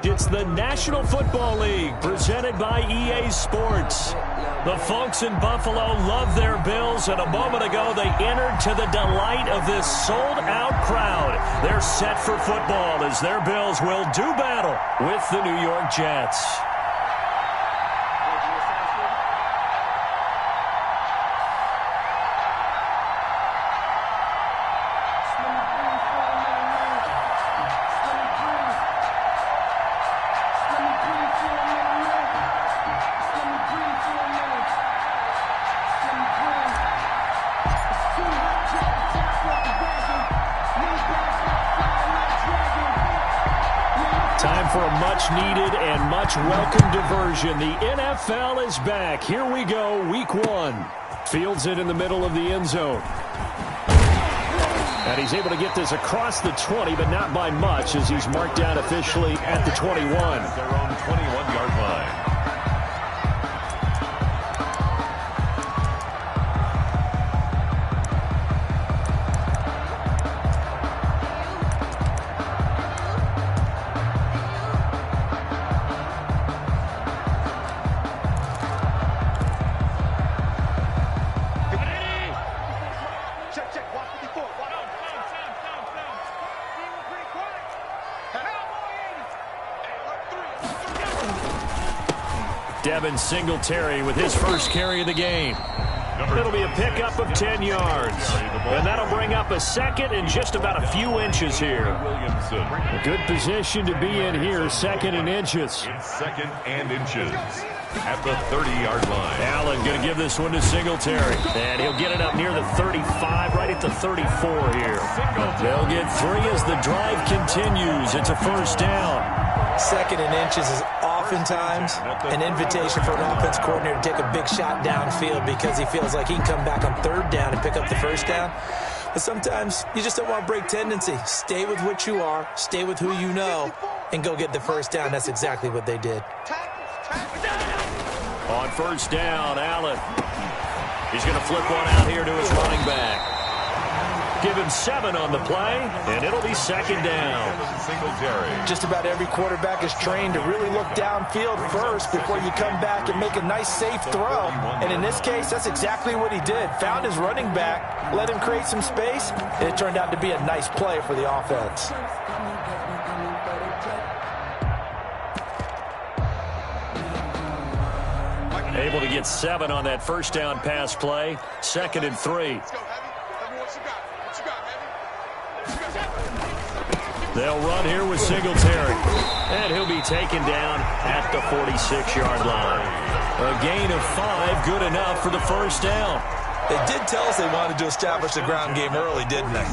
It's the National Football League presented by EA Sports. The folks in Buffalo love their Bills, and a moment ago they entered to the delight of this sold-out crowd. They're set for football as their Bills will do battle with the New York Jets. Time for a much-needed and much-welcome diversion. The NFL is back. Here we go, Week 1. Fields it in the middle of the end zone. And he's able to get this across the 20, but not by much, as he's marked down officially at the 21. Their own 21-yard line. Devin Singletary with his first carry of the game. It'll be a pickup of 10 yards. And that'll bring up a second and just about a few inches here. A good position to be in here, second and inches. It's second and inches at the 30-yard line. Allen going to give this one to Singletary. And he'll get it up near the 35, right at the 34 here. They'll get 3 as the drive continues. It's a first down. Second and inches is oftentimes an invitation for an offense coordinator to take a big shot downfield because he feels like he can come back on third down and pick up the first down. But sometimes you just don't want to break tendency. Stay with what you are, stay with who you know, and go get the first down. That's exactly what they did. On first down, Allen. He's going to flip one out here to his running back. Give him 7 on the play, and it'll be second down. Singletary. Just about every quarterback is trained to really look downfield first before you come back and make a nice, safe throw. And in this case, that's exactly what he did. Found his running back, let him create some space, and it turned out to be a nice play for the offense. Able to get 7 on that first down pass play. Second and 3. They'll run here with Singletary. And he'll be taken down at the 46-yard line. A gain of 5, good enough for the first down. They did tell us they wanted to establish the ground game early, didn't they?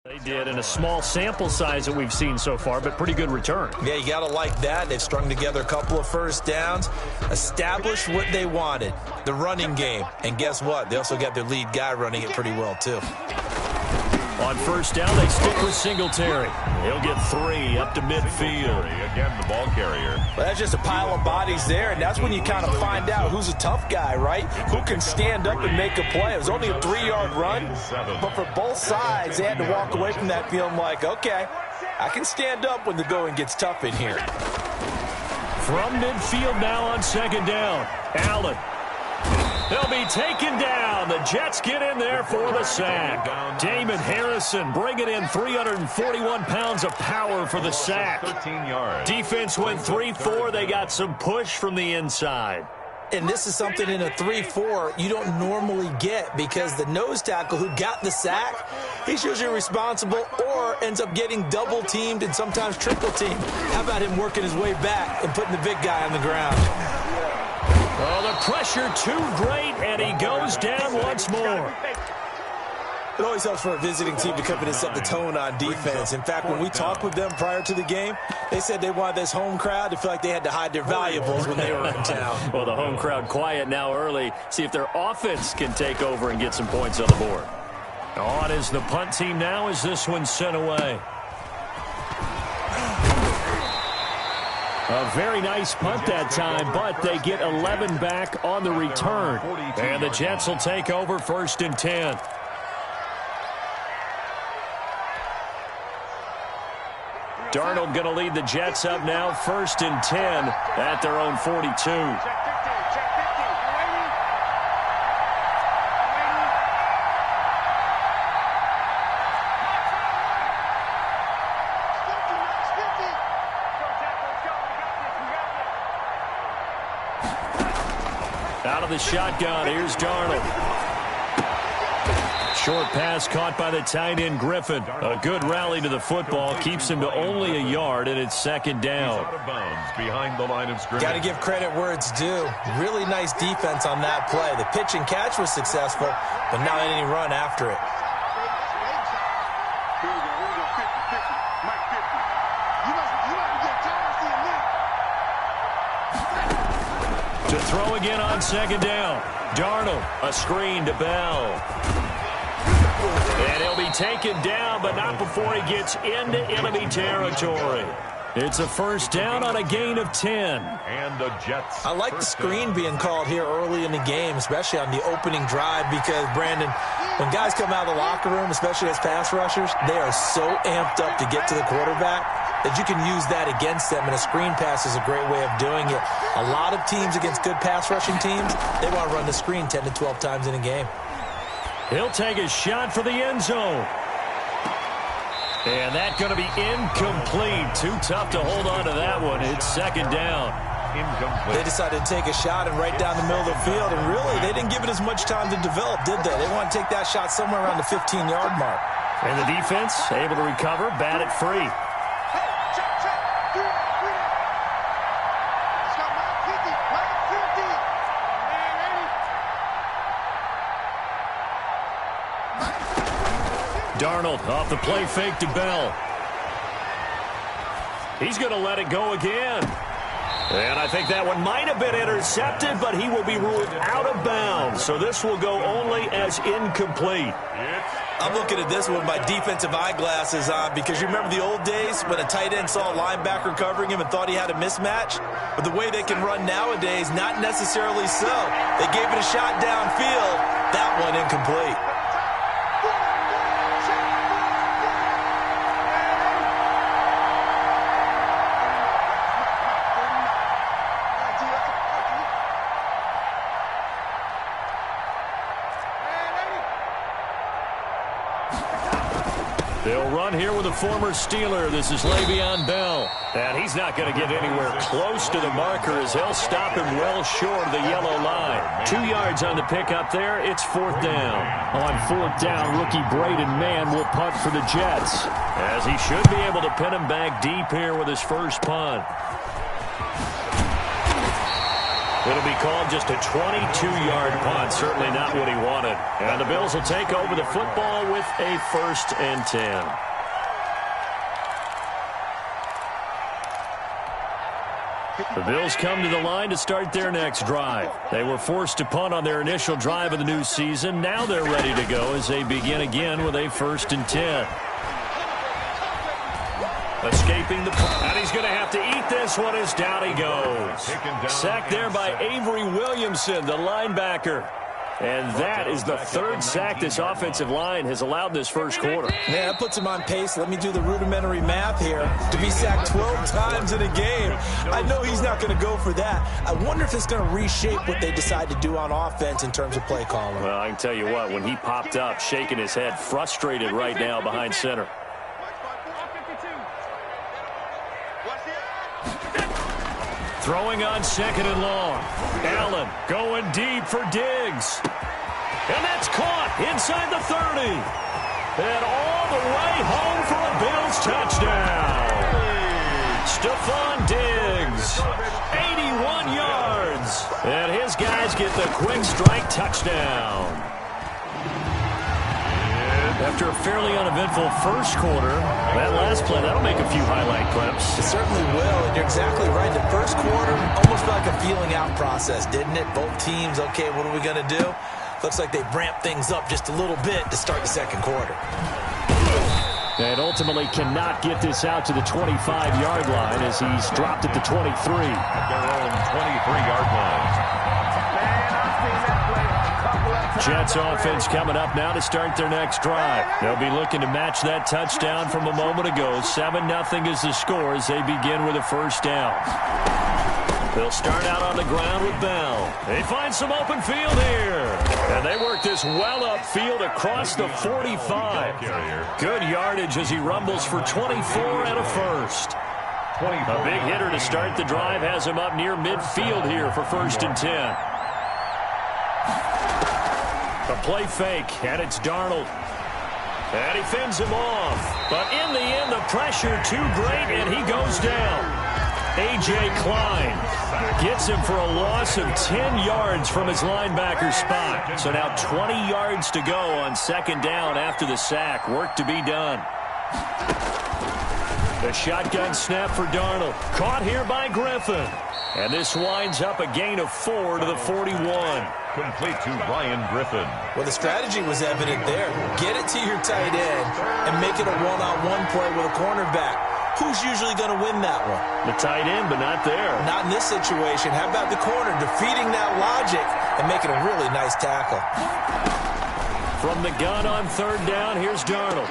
They did in a small sample size that we've seen so far, but pretty good return. Yeah, you got to like that. They've strung together a couple of first downs, established what they wanted, the running game. And guess what? They also got their lead guy running it pretty well, too. On first down, they stick with Singletary. He'll get 3 up to midfield. Again, the ball carrier. Well, that's just a pile of bodies there, and that's when you kind of find out who's a tough guy, right? Who can stand up and make a play. It was only a 3-yard run, but for both sides, they had to walk away from that feeling like, okay, I can stand up when the going gets tough in here. From midfield now on second down, Allen. They'll be taken down. The Jets get in there for the sack. Damon Harrison bringing in 341 pounds of power for the sack. 13 yards. Defense went 3-4. They got some push from the inside. And this is something in a 3-4 you don't normally get because the nose tackle who got the sack, he's usually responsible or ends up getting double teamed and sometimes triple teamed. How about him working his way back and putting the big guy on the ground? Oh, the pressure too great, and he goes down once more. It always helps for a visiting team to come in and set the tone on defense. In fact, when we talked with them prior to the game, they said they wanted this home crowd to feel like they had to hide their valuables when they were in town. Well, the home crowd quiet now early. See if their offense can take over and get some points on the board. On is the punt team now as this one's sent away. A very nice punt that time, but they get 11 back on the return. And the Jets will take over 1st and 10. Darnold going to lead the Jets up now, 1st and 10 at their own 42. Out of the shotgun, here's Darnold. Short pass caught by the tight end Griffin. A good rally to the football keeps him to only a yard, and it's 2nd down. Out of bounds behind the line of scrimmage. Got to give credit where it's due. Really nice defense on that play. The pitch and catch was successful, but not any run after it. To throw again on 2nd down. Darnold, a screen to Bell. And he'll be taken down, but not before he gets into enemy territory. It's a 1st down on a gain of 10. And the Jets. I like the screen being called here early in the game, especially on the opening drive, because, Brandon, when guys come out of the locker room, especially as pass rushers, they are so amped up to get to the quarterback that you can use that against them, and a screen pass is a great way of doing it. A lot of teams against good pass rushing teams, they want to run the screen 10 to 12 times in a game. He'll take a shot for the end zone. And that's going to be incomplete. Too tough to hold on to that one. It's 2nd down. Incomplete. They decided to take a shot and right down the middle of the field, and really, they didn't give it as much time to develop, did they? They want to take that shot somewhere around the 15-yard mark. And the defense able to recover, bat it free. Darnold off the play fake to Bell. He's going to let it go again. And I think that one might have been intercepted, but he will be ruled out of bounds. So this will go only as incomplete. I'm looking at this one with my defensive eyeglasses on because you remember the old days when a tight end saw a linebacker covering him and thought he had a mismatch? But the way they can run nowadays, not necessarily so. They gave it a shot downfield. That one incomplete. They'll run here with a former Steeler. This is Le'Veon Bell. And he's not going to get anywhere close to the marker as he'll stop him well short of the yellow line. 2 yards on the pickup there. It's 4th down. On 4th down, rookie Braden Mann will punt for the Jets, as he should be able to pin him back deep here with his first punt. It'll be called just a 22-yard punt. Certainly not what he wanted. And the Bills will take over the football with a 1st and 10. The Bills come to the line to start their next drive. They were forced to punt on their initial drive of the new season. Now they're ready to go as they begin again with a 1st and 10. Escaping the punt. And he's going to have to eat this one as down he goes. Sacked there by Avery Williamson, the linebacker. And that is the 3rd sack this offensive line has allowed this first quarter. Yeah, that puts him on pace. Let me do the rudimentary math here. To be sacked 12 times in a game, I know he's not going to go for that. I wonder if it's going to reshape what they decide to do on offense in terms of play calling. Well, I can tell you what, when he popped up, shaking his head, frustrated right now behind center. Throwing on 2nd and long. Allen going deep for Diggs. And that's caught inside the 30. And all the way home for a Bills touchdown. Stephon Diggs, 81 yards. And his guys get the quick strike touchdown. After a fairly uneventful first quarter, that last play, that'll make a few highlight clips. It certainly will, and you're exactly right. The first quarter almost felt like a feeling out process, didn't it? Both teams, okay, what are we going to do? Looks like they ramped things up just a little bit to start the second quarter. And ultimately cannot get this out to the 25-yard line as he's dropped at the 23. At their own 23-yard line. Jets offense coming up now to start their next drive. They'll be looking to match that touchdown from a moment ago. 7-0 is the score as they begin with a first down. They'll start out on the ground with Bell. They find some open field here. And they work this well upfield across the 45. Good yardage as he rumbles for 24 and a first. A big hitter to start the drive has him up near midfield here for 1st and 10. A play fake, and it's Darnold. And he fends him off. But in the end, the pressure too great, and he goes down. A.J. Klein gets him for a loss of 10 yards from his linebacker spot. So now 20 yards to go on 2nd down after the sack. Work to be done. The shotgun snap for Darnold. Caught here by Griffin. And this winds up a gain of 4 to the 41. Complete to Ryan Griffin. Well, the strategy was evident there. Get it to your tight end and make it a one-on-one play with a cornerback. Who's usually going to win that one? The tight end, but not there. Not in this situation. How about the corner defeating that logic and making a really nice tackle? From the gun on 3rd down, here's Darnold.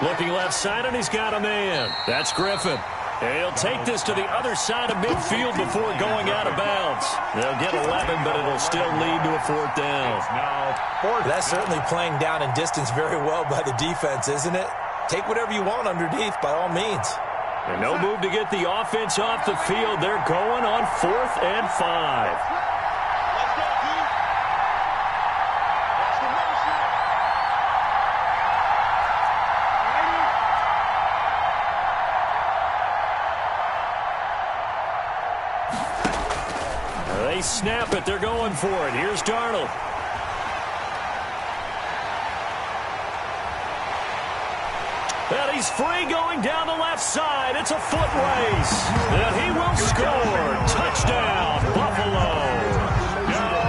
Looking left side, and he's got a man. That's Griffin. He'll take this to the other side of midfield before going out of bounds. They'll get 11, but it'll still lead to a 4th down. That's certainly playing down in distance very well by the defense, isn't it? Take whatever you want underneath, by all means. And no move to get the offense off the field. They're going on 4th and 5. They snap it. They're going for it. Here's Darnold. And he's free going down the left side. It's a foot race. And he will score. Touchdown, Buffalo.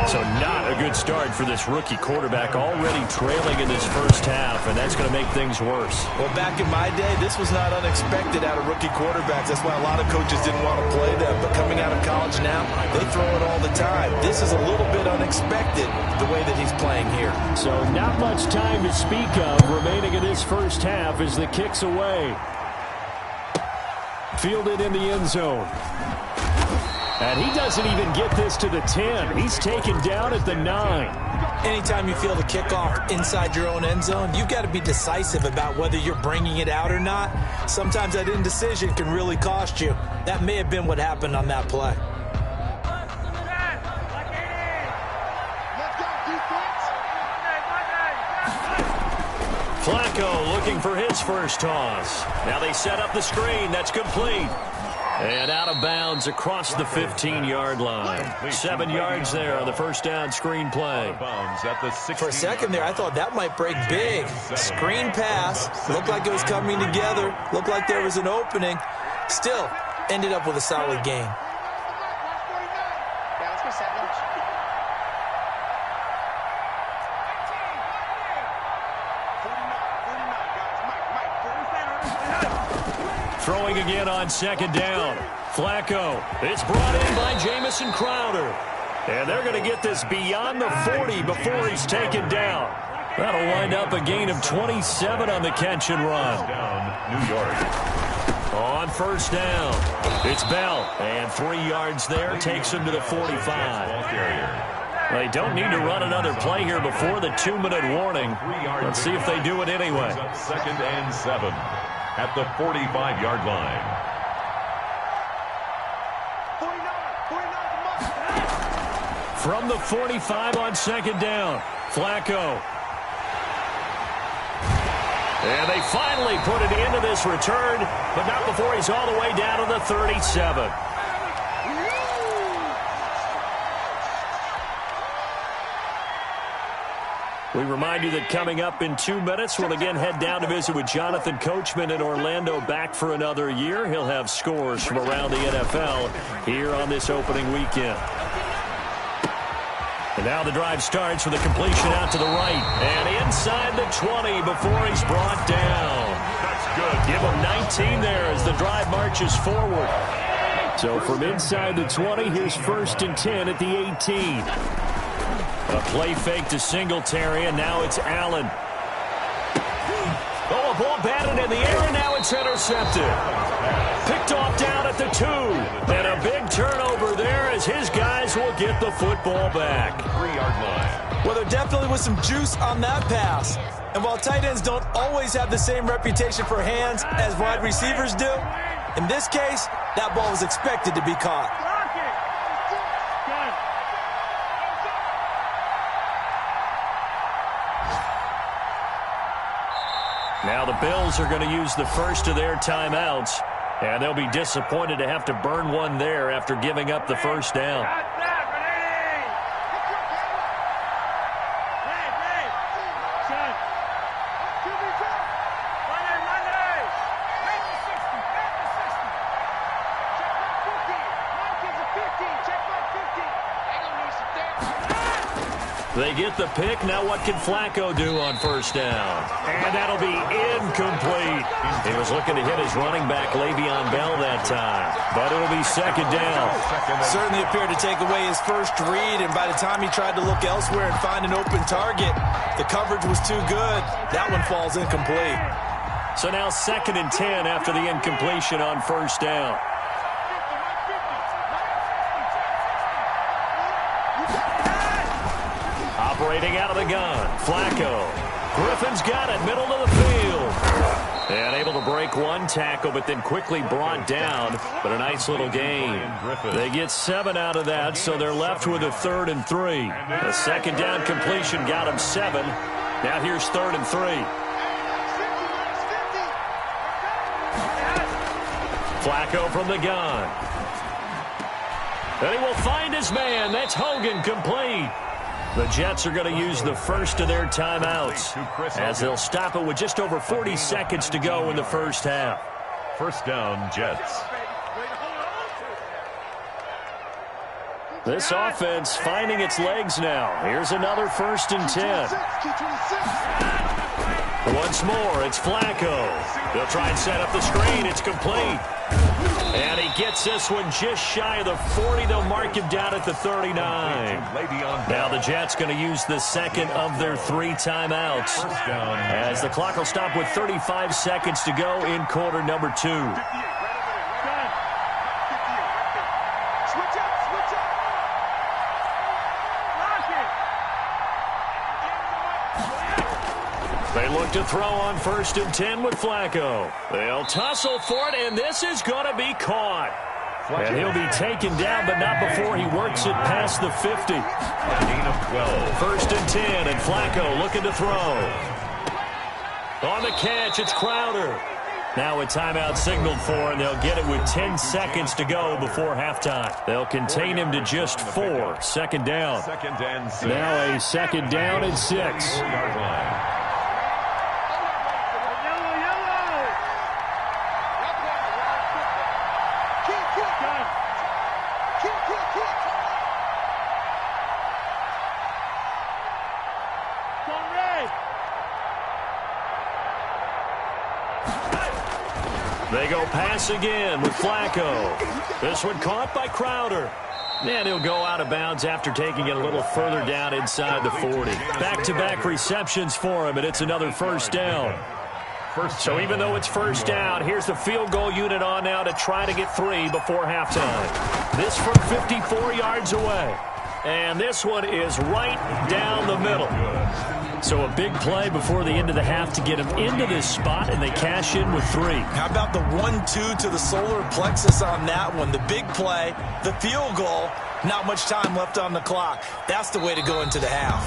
So not a good start for this rookie quarterback, already trailing in this first half, and that's going to make things worse. Well, back in my day, this was not unexpected out of rookie quarterbacks. That's why a lot of coaches didn't want to play them. But coming out of college now, they throw it all the time. This is a little bit unexpected, the way that he's playing here. So not much time to speak of remaining in this first half as the kick's away. Fielded in the end zone. And he doesn't even get this to the 10. He's taken down at the 9. Anytime you feel the kickoff inside your own end zone, you've got to be decisive about whether you're bringing it out or not. Sometimes that indecision can really cost you. That may have been what happened on that play. Flacco looking for his first toss. Now they set up the screen. That's complete. And out of bounds across the 15-yard line. 7 yards there on the first down screen play. For a second there, I thought that might break big. Screen pass. Looked like it was coming together. Looked like there was an opening. Still, ended up with a solid gain. Throwing again on 2nd down. Flacco. It's brought in by Jamison Crowder. And they're going to get this beyond the 40 before he's taken down. That'll wind up a gain of 27 on the catch and run. New York. On first down, it's Bell. And 3 yards there takes him to the 45. They don't need to run another play here before the 2-minute warning. Let's see if they do it anyway. 2nd and 7. At the 45-yard line. from the 45 on second down. Flacco. And they finally put it into this return, but not before he's all the way down to the 37. We remind you that coming up in 2 minutes, we'll again head down to visit with Jonathan Coachman in Orlando, back for another year. He'll have scores from around the NFL here on this opening weekend. And now the drive starts with a completion out to the right. And inside the 20 before he's brought down. That's good. Give him 19 there as the drive marches forward. So from inside the 20, here's 1st and 10 at the 18. A play fake to Singletary, and now it's Allen. Oh, a ball batted in the air, and now it's intercepted. Picked off down at the 2. And a big turnover there as his guys will get the football back. 3-yard line. Well, there definitely was some juice on that pass. And while tight ends don't always have the same reputation for hands as wide receivers do, in this case, that ball was expected to be caught. Now the Bills are going to use the first of their timeouts, and they'll be disappointed to have to burn one there after giving up the first down. They get the pick. Now what can Flacco do on first down? And that'll be incomplete. He was looking to hit his running back, Le'Veon Bell, that time. But it'll be second down. Certainly appeared to take away his first read, and by the time he tried to look elsewhere and find an open target, the coverage was too good. That one falls incomplete. So now 2nd and 10 after the incompletion on first down. Operating out of the gun, Flacco. Griffin's got it, middle of the field. And able to break one tackle, but then quickly brought down. But a nice little gain. They get 7 out of that, so they're left with a 3rd and 3. A second down completion got them 7. Now here's 3rd and 3. Flacco from the gun. And he will find his man. That's Hogan, complete. The Jets are going to use the first of their timeouts as they'll stop it with just over 40 seconds to go in the first half. First down, Jets. This offense finding its legs now. Here's another 1st and 10. Once more, it's Flacco. They'll try and set up the screen. It's complete. And he gets this one just shy of the 40. They'll mark him down at the 39. Now the Jets going to use the second of their 3 timeouts as the clock will stop with 35 seconds to go in quarter number 2. They look to throw on 1st and 10 with Flacco. They'll tussle for it, and this is going to be caught. And he'll be taken down, but not before he works it past the 50. Gain of 12. 1st and 10, and Flacco looking to throw. On the catch, it's Crowder. Now a timeout signaled for, and they'll get it with 10 seconds to go before halftime. They'll contain him to just 4. Second down. Second and 6. Now a second down and 6. 4-yard line. They go pass again with Flacco. This one caught by Crowder. And he'll go out of bounds after taking it a little further down inside the 40. Back-to-back receptions for him, and it's another first down. So even though it's first down, here's the field goal unit on now to try to get 3 before halftime. This from 54 yards away. And this one is right down the middle. So a big play before the end of the half to get them into this spot, and they cash in with 3. How about the 1-2 to the solar plexus on that one? The big play, the field goal, not much time left on the clock. That's the way to go into the half.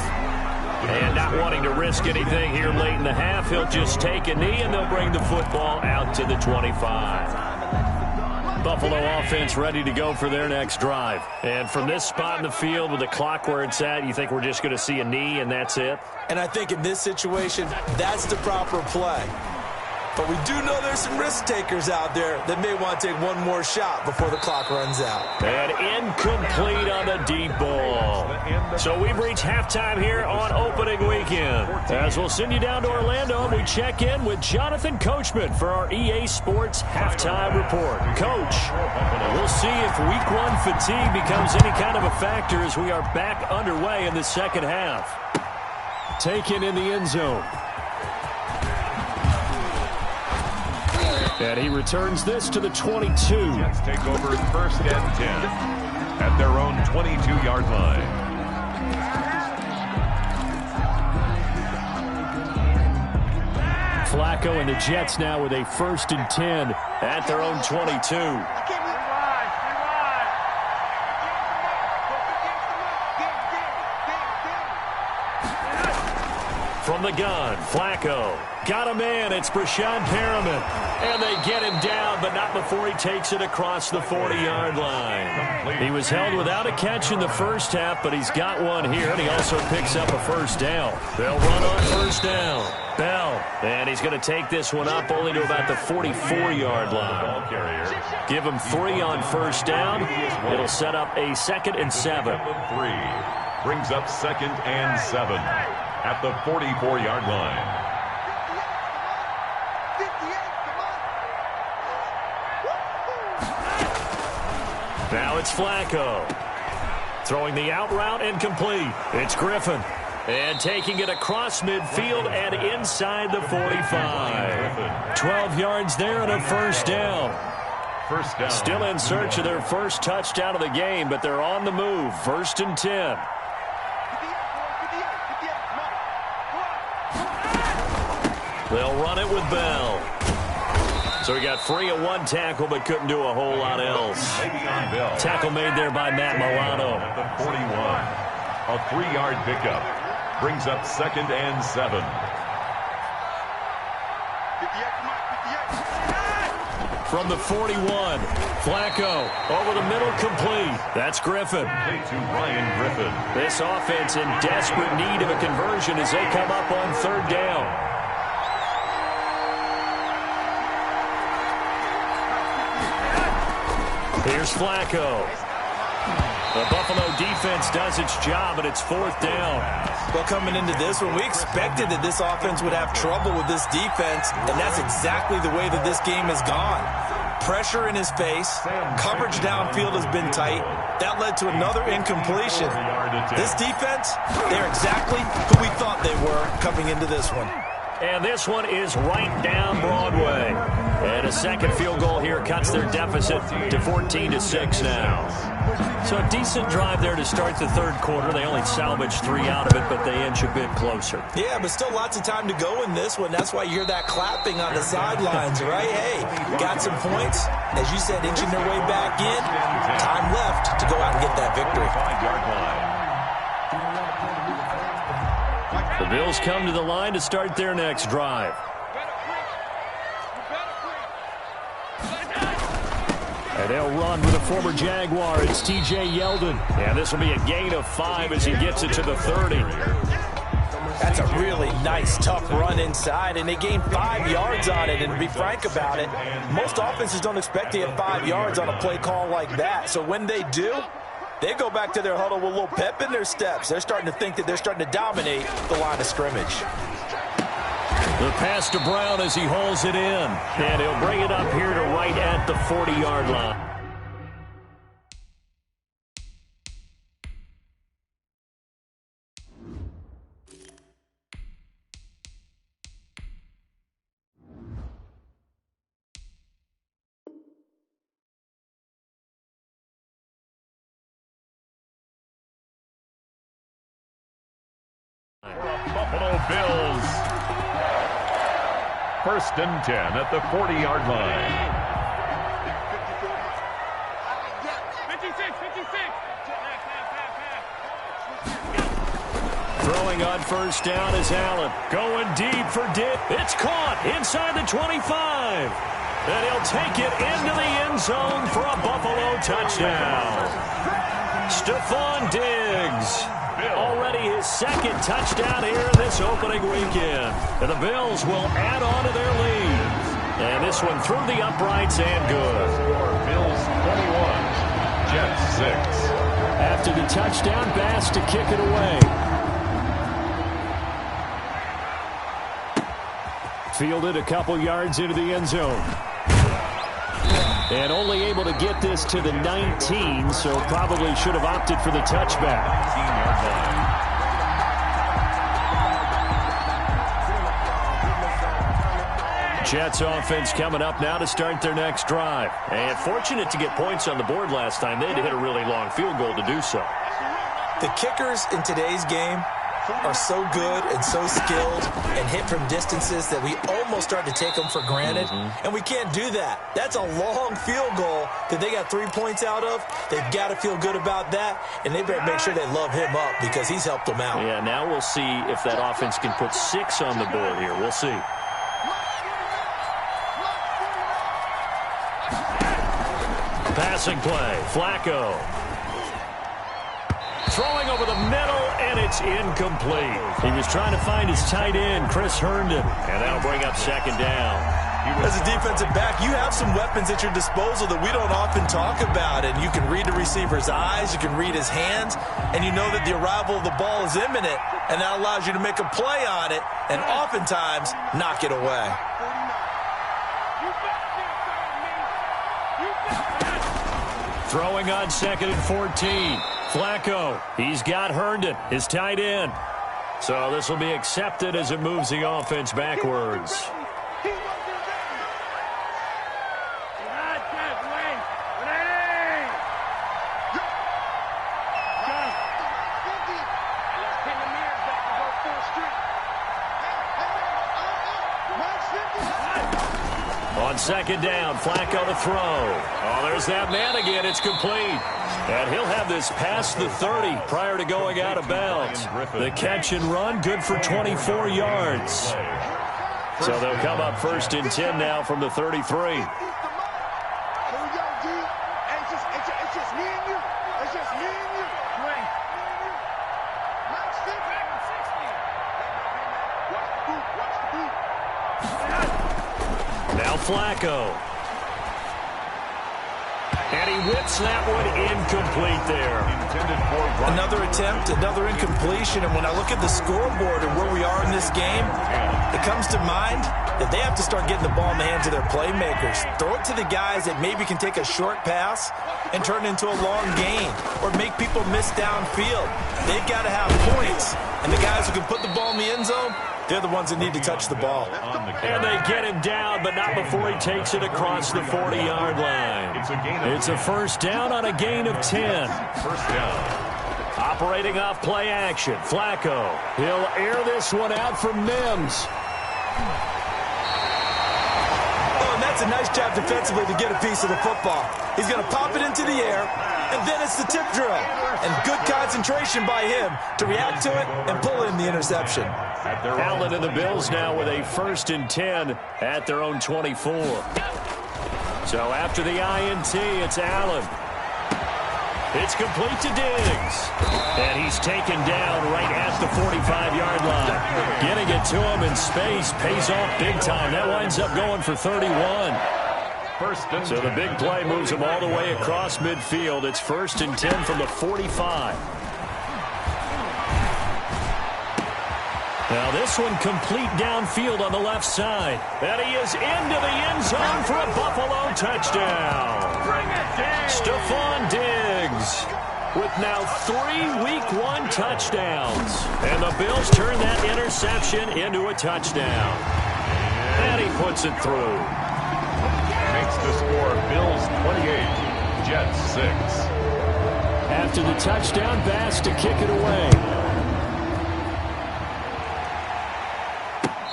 And not wanting to risk anything here late in the half, he'll just take a knee, and they'll bring the football out to the 25. Buffalo offense ready to go for their next drive. And from this spot in the field with the clock where it's at, you think we're just going to see a knee and that's it? And I think in this situation, that's the proper play. But we do know there's some risk takers out there that may want to take one more shot before the clock runs out. And incomplete on the deep ball. So we've reached halftime here on opening weekend. As we'll send you down to Orlando, and we check in with Jonathan Coachman for our EA Sports Halftime Report. Coach, we'll see if Week 1 fatigue becomes any kind of a factor as we are back underway in the second half. Taken in the end zone. And he returns this to the 22. Jets take over 1st and 10 at their own 22-yard line. Flacco and the Jets now with a 1st and 10 at their own 22. From the gun, Flacco. Got a man, it's Breshad Perriman. And they get him down, but not before he takes it across the 40-yard line. He was held without a catch in the first half, but he's got one here, and he also picks up a 1st down. They'll run on 1st down. Bell, and he's going to take this one up only to about the 44-yard line. Give him 3 on 1st down. It'll set up a 2nd and 7. 3 brings up 2nd and 7 at the 44-yard line. Now it's Flacco. Throwing the out route and complete. It's Griffin. And taking it across midfield and inside the 45. 12 yards there and a 1st down. First down. Still in search of their first touchdown of the game, but they're on the move. 1st and 10. They'll run it with Bell. So he got free of one tackle, but couldn't do a whole lot else. Tackle made there by Matt Milano. At the 41. A 3-yard pickup. Brings up 2nd and 7. From the 41, Flacco over the middle, complete. That's Griffin. To Ryan Griffin. This offense in desperate need of a conversion as they come up on 3rd down. Here's Flacco. The Buffalo defense does its job, and it's 4th down. Well, coming into this one, we expected that this offense would have trouble with this defense, and that's exactly the way that this game has gone. Pressure in his face. Coverage downfield has been tight. That led to another incompletion. This defense, they're exactly who we thought they were coming into this one. And this one is right down Broadway. And a 2nd field goal here cuts their deficit to 14-6 now. So a decent drive there to start the 3rd quarter. They only salvaged 3 out of it, but they inch a bit closer. Yeah, but still lots of time to go in this one. That's why you hear that clapping on the sidelines, right? Hey, got some points. As you said, inching their way back in. Time left to go out and get that victory. 5-yard line. The Bills come to the line to start their next drive. And they'll run with a former Jaguar. It's T.J. Yeldon. And this will be a gain of 5 as he gets it to the 30. That's a really nice, tough run inside, and they gained 5 yards on it. And to be frank about it, most offenses don't expect to get 5 yards on a play call like that. So when they do, they go back to their huddle with a little pep in their steps. They're starting to think that they're starting to dominate the line of scrimmage. The pass to Brown as he hauls it in. And he'll bring it up here to right at the 40-yard line. Buffalo Bills. 1st and 10 at the 40-yard line. 56. Throwing on 1st down is Allen. Going deep for Diggs. It's caught inside the 25. And he'll take it into the end zone for a Buffalo touchdown. Stephon Diggs. Already his 2nd touchdown here in this opening weekend. And the Bills will add on to their lead. And this one through the uprights and good. Bills 21, Jets 6. After the touchdown, Bass to kick it away. Fielded a couple yards into the end zone. And only able to get this to the 19, so probably should have opted for the touchback. 18-yard line. Jets offense coming up now to start their next drive. And fortunate to get points on the board last time. They had to hit a really long field goal to do so. The kickers in today's game are so good and so skilled and hit from distances that we almost start to take them for granted. And we can't do that. That's a long field goal that they got 3 points out of. They've got to feel good about that, and they better make sure they love him up because he's helped them out. Yeah, now we'll see if that offense can put 6 on the board here. We'll see. Passing play, Flacco. Throwing over the middle, and it's incomplete. He was trying to find his tight end, Chris Herndon, and that'll bring up 2nd down. As a defensive back, you have some weapons at your disposal that we don't often talk about, and you can read the receiver's eyes, you can read his hands, and you know that the arrival of the ball is imminent, and that allows you to make a play on it, and oftentimes knock it away. Throwing on 2nd and 14. Flacco, he's got Herndon, his tight end. So this will be accepted as it moves the offense backwards. On 2nd down, Flacco to throw. Oh, there's that man again. It's complete. And he'll have this past the 30 prior to going out of bounds. The catch and run, good for 24 yards. So they'll come up 1st and 10 now from the 33. Now Flacco. And he whips that one incomplete there. Another attempt, another incompletion. And when I look at the scoreboard and where we are in this game, it comes to mind that they have to start getting the ball in the hands of their playmakers. Throw it to the guys that maybe can take a short pass and turn it into a long gain or make people miss downfield. They've got to have points. And the guys who can put the ball in the end zone, they're the ones that need to touch the ball. And they get him down, but not before he takes it across the 40-yard line. It's a 1st down on a gain of 10. 1st down. Operating off play action, Flacco. He'll air this one out for Mims. Oh, and that's a nice job defensively to get a piece of the football. He's going to pop it into the air, and then it's the tip drill. And good concentration by him to react to it and pull in the interception. Allen and the Bills now with a 1st and 10 at their own 24. So after the INT, it's Allen. It's complete to Diggs. And he's taken down right at the 45-yard line. Getting it to him in space pays off big time. That winds up going for 31. So the big play moves him all the way across midfield. It's 1st and 10 from the 45. Now this one complete downfield on the left side. And he is into the end zone for a Buffalo touchdown. Stephon Diggs with now 3 Week 1 touchdowns. And the Bills turn that interception into a touchdown. And he puts it through. Makes the score Bills 28, Jets 6. After the touchdown, Bass to kick it away.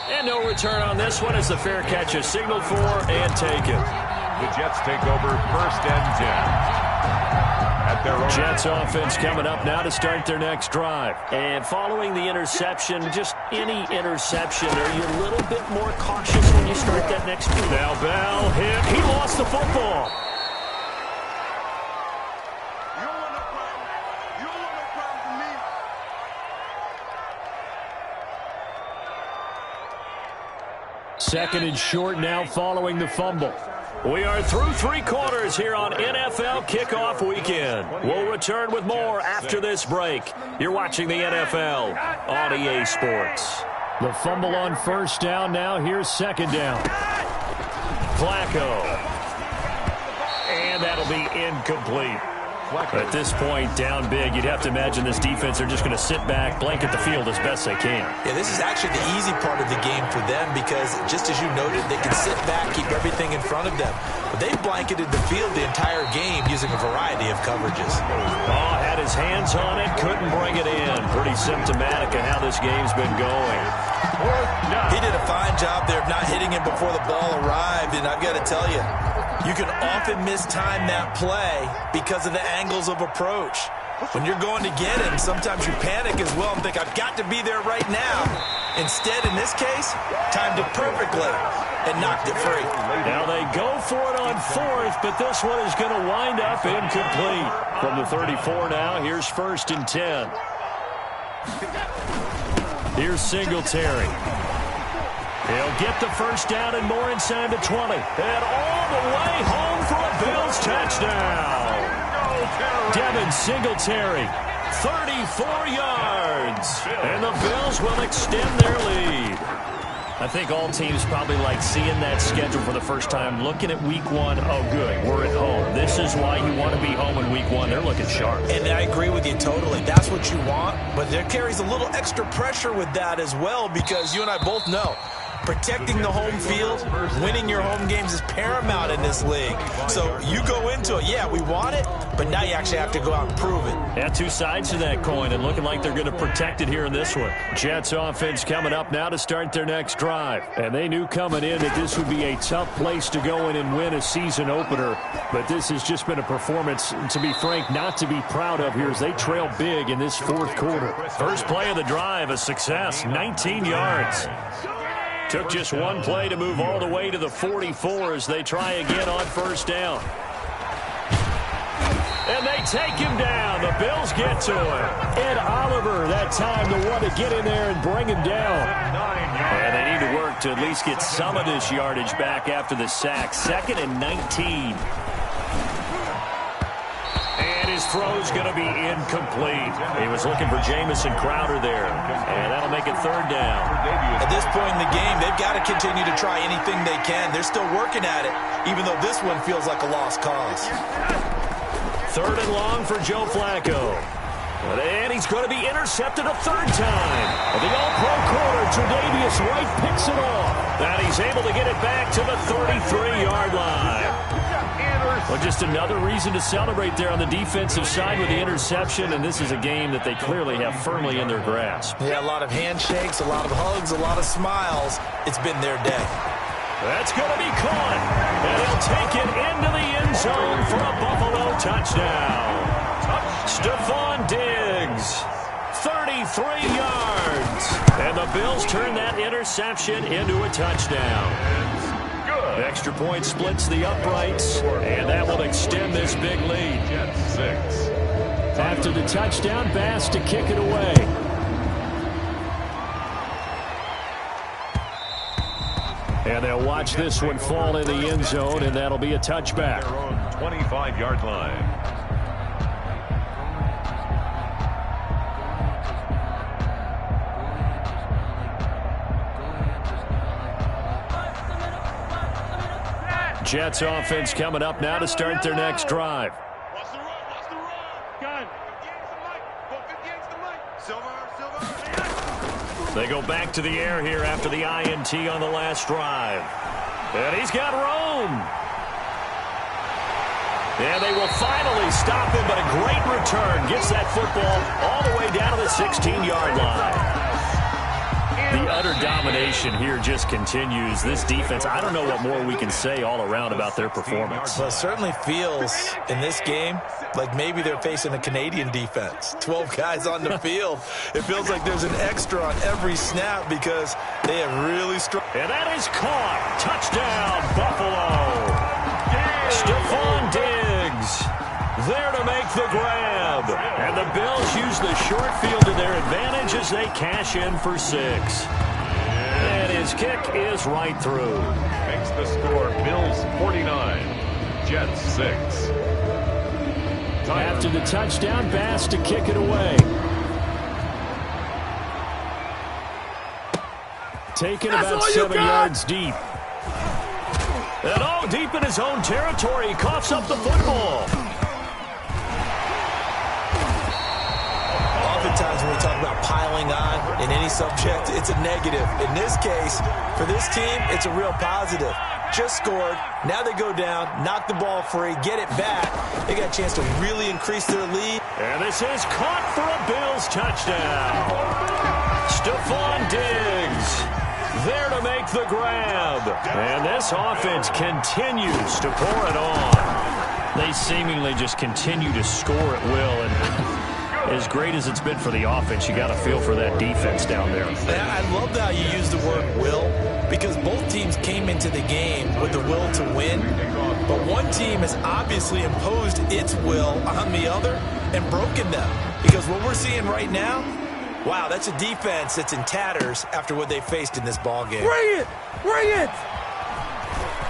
And no return on this one as the fair catch is signaled for and taken. The Jets take over 1st and 10. At their own Jets offense coming up now to start their next drive. And following the interception, just any interception, are you a little bit more cautious when you start that next drive? Now Bell hit. He lost the football. Second and short now following the fumble. We are through 3 quarters here on NFL Kickoff Weekend. We'll return with more after this break. You're watching the NFL on EA Sports. The fumble on 1st down now. Here's 2nd down. Flacco. And that'll be incomplete. At this point, down big, you'd have to imagine this defense are just going to sit back, blanket the field as best they can. Yeah, this is actually the easy part of the game for them because, just as you noted, they can sit back, keep everything in front of them. But they've blanketed the field the entire game using a variety of coverages. Oh, had his hands on it, couldn't bring it in. Pretty symptomatic of how this game's been going. He did a fine job there of not hitting him before the ball arrived, and I've got to tell you, you can often mistime that play because of the angles of approach. When you're going to get him, sometimes you panic as well and think, I've got to be there right now. Instead, in this case, timed it perfectly and knocked it free. Now they go for it on 4th, but this one is going to wind up incomplete. From the 34 now, here's 1st and 10. Here's Singletary. He'll get the 1st down and more inside the 20. And all the way home for a Bills touchdown. Devin Singletary, 34 yards. And the Bills will extend their lead. I think all teams probably like seeing that schedule for the first time, looking at week 1. Oh, good, we're at home. This is why you want to be home in week 1. They're looking sharp. And I agree with you totally. That's what you want. But there carries a little extra pressure with that as well because you and I both know protecting the home field, winning your home games is paramount in this league. So you go into it, yeah, we want it, but now you actually have to go out and prove it. Yeah, 2 sides to that coin, and looking like they're going to protect it here in this one. Jets offense coming up now to start their next drive. And they knew coming in that this would be a tough place to go in and win a season opener. But this has just been a performance, to be frank, not to be proud of here as they trail big in this 4th quarter. First play of the drive, a success, 19 yards. Took just 1 play to move all the way to the 44 as they try again on 1st down. And they take him down. The Bills get to him. Ed Oliver, that time, the one to get in there and bring him down. And they need to work to at least get some of this yardage back after the sack. 2nd and 19. His throw's going to be incomplete. He was looking for Jamison Crowder there, and that'll make it 3rd down. At this point in the game, they've got to continue to try anything they can. They're still working at it, even though this one feels like a lost cause. 3rd and long for Joe Flacco. And he's going to be intercepted a 3rd time. The All-Pro corner, Tre'Davious White picks it off. And he's able to get it back to the 33-yard line. Well, just another reason to celebrate there on the defensive side with the interception, and this is a game that they clearly have firmly in their grasp. Yeah, a lot of handshakes, a lot of hugs, a lot of smiles. It's been their day. That's going to be caught, and he'll take it into the end zone for a Buffalo touchdown. Stephon Diggs, 33 yards, and the Bills turn that interception into a touchdown. Extra point splits the uprights, and that will extend this big lead. After the touchdown, Bass to kick it away. And they'll watch this one fall in the end zone, and that'll be a touchback. 25-yard line. Jets offense coming up now to start their next drive. Watch the run. Watch the run. Gun. They go back to the air here after the INT on the last drive. And he's got room. And they will finally stop him, but a great return. Gets that football all the way down to the 16-yard line. The utter dominance domination here just continues. This defense, I don't know what more we can say all around about their performance. Well, it certainly feels in this game like maybe they're facing a Canadian defense. 12 guys on the field. It feels like there's an extra on every snap because they have really strong. And that is caught. Touchdown, Buffalo. Stephon Diggs there to make the grab. And the Bills use the short field to their advantage as they cash in for 6. And his kick is right through. Makes the score Bills 49, Jets 6. After the touchdown, Bass to kick it away. Taken about 7 yards deep. And all deep in his own territory, he coughs up the football. Oftentimes when we talk about piling on in any subject, it's a negative. In this case, for this team, it's a real positive. Just scored. Now they go down, knock the ball free, get it back. They got a chance to really increase their lead. And this is caught for a Bills touchdown. Stephon Diggs there to make the grab. And this offense continues to pour it on. They seemingly just continue to score at will. And as great as it's been for the offense, you got to feel for that defense down there. I love how you use the word will, because both teams came into the game with the will to win. But one team has obviously imposed its will on the other and broken them. Because what we're seeing right now, wow, that's a defense that's in tatters after what they faced in this ballgame. Bring it! Bring it!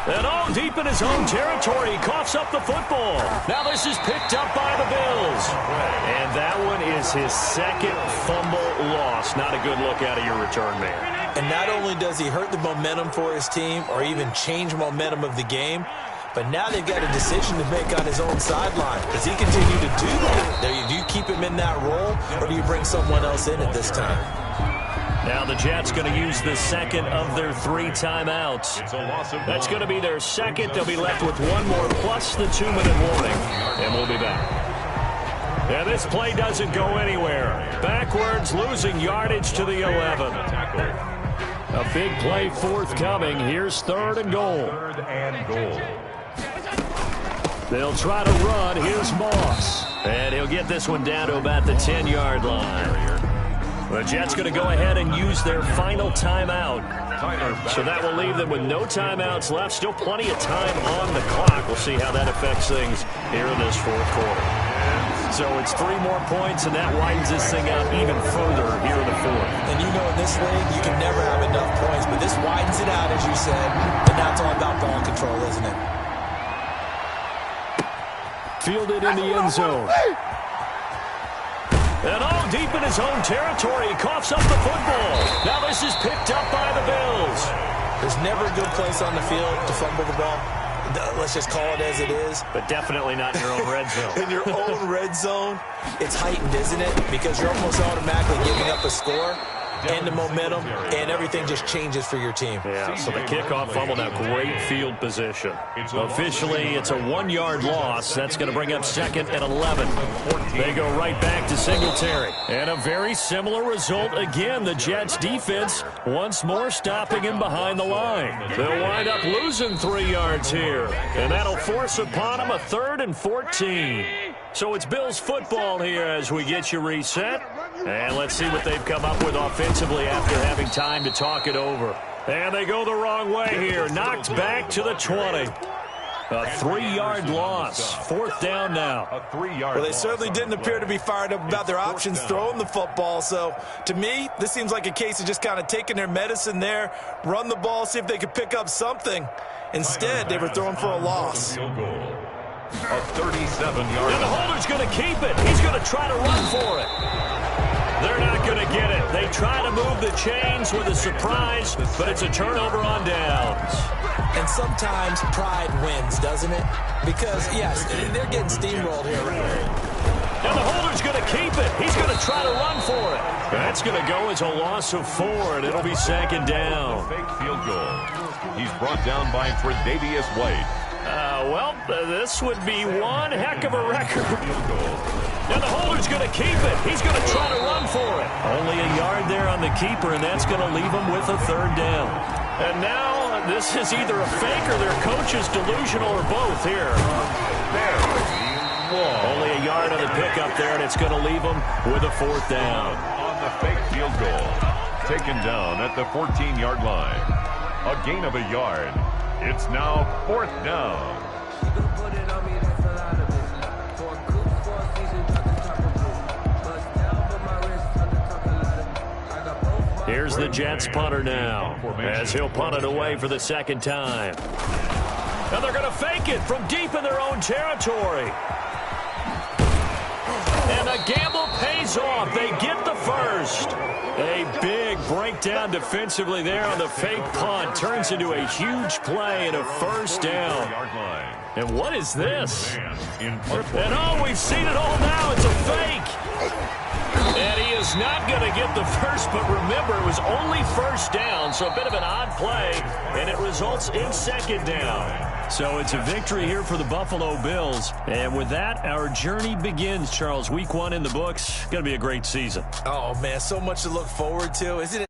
And all deep in his own territory, he coughs up the football. Now this is picked up by the Bills. And that one is his second fumble loss. Not a good look out of your return man. And not only does he hurt the momentum for his team or even change momentum of the game, but now they've got a decision to make on his own sideline. Does he continue to do that? Do you keep him in that role, or do you bring someone else in at this time? Now the Jets going to use the second of their 3 timeouts. That's going to be their second. They'll be left with 1 more plus the 2-minute warning. And we'll be back. And this play doesn't go anywhere. Backwards, losing yardage to the 11. A big play forthcoming. Here's 3rd and goal. 3rd and goal. They'll try to run. Here's Moss. And he'll get this one down to about the 10-yard line. The Jets going to go ahead and use their final timeout. So that will leave them with no timeouts left. Still plenty of time on the clock. We'll see how that affects things here in this 4th quarter. So it's 3 more points, and that widens this thing out even further here in the 4th. And you know in this league, you can never have enough points, but this widens it out, as you said. But now it's all about ball control, isn't it? Fielded in the end zone. And all deep in his own territory, he coughs up the football. Now this is picked up by the Bills. There's never a good place on the field to fumble the ball. Let's just call it as it is. But definitely not in your own red zone. In your own red zone, it's heightened, isn't it? Because you're almost automatically giving up a score and the momentum, and everything just changes for your team. Yeah, so the kickoff fumble, now great field position. Officially, it's a 1-yard loss. That's going to bring up 2nd and 11. They go right back to Singletary. And a very similar result again. The Jets defense once more stopping him behind the line. They'll wind up losing 3 yards here. And that'll force upon him a 3rd and 14. So it's Bills football here as we get you reset. And let's see what they've come up with offensively after having time to talk it over. And they go the wrong way here. Knocked back to the 20. A 3-yard loss. 4th down now. A 3-yard Well, they certainly didn't appear to be fired up about their options throwing the football. So, to me, this seems like a case of just kind of taking their medicine there, run the ball, see if they could pick up something. Instead, they were throwing for a loss. A 37-yard. And the holder's going to keep it. He's going to try to run for it. They're not going to get it. They try to move the chains with a surprise, but it's a turnover on downs. And sometimes pride wins, doesn't it? Because, yes, they're getting steamrolled here. And the holder's going to keep it. He's going to try to run for it. That's going to go as a loss of 4, and it'll be 2nd down. Fake field goal. He's brought down by Tre'Davious White. Well, this would be one heck of a record. And the holder's going to keep it. He's going to try to run for it. Only a yard there on the keeper, and that's going to leave him with a third down. And now this is either a fake or their coach is delusional or both here. Only a yard on the pickup there, and it's going to leave them with a fourth down. On the fake field goal. Taken down at the 14-yard line. A gain of a yard. It's now fourth down. Here's the Jets punter now, as he'll punt it away for the second time. And they're going to fake it from deep in their own territory. And the gamble pays off. They get the first. A big breakdown defensively there on the fake punt. Turns into a huge play and a first down. And what is this? And oh, we've seen it all now. It's a fake. And he is not going to get the first, but remember, it was only first down, so a bit of an odd play, and it results in second down. So it's a victory here for the Buffalo Bills. And with that, our journey begins, Charles. Week 1 in the books. Going to be a great season. Oh, man, so much to look forward to. Isn't it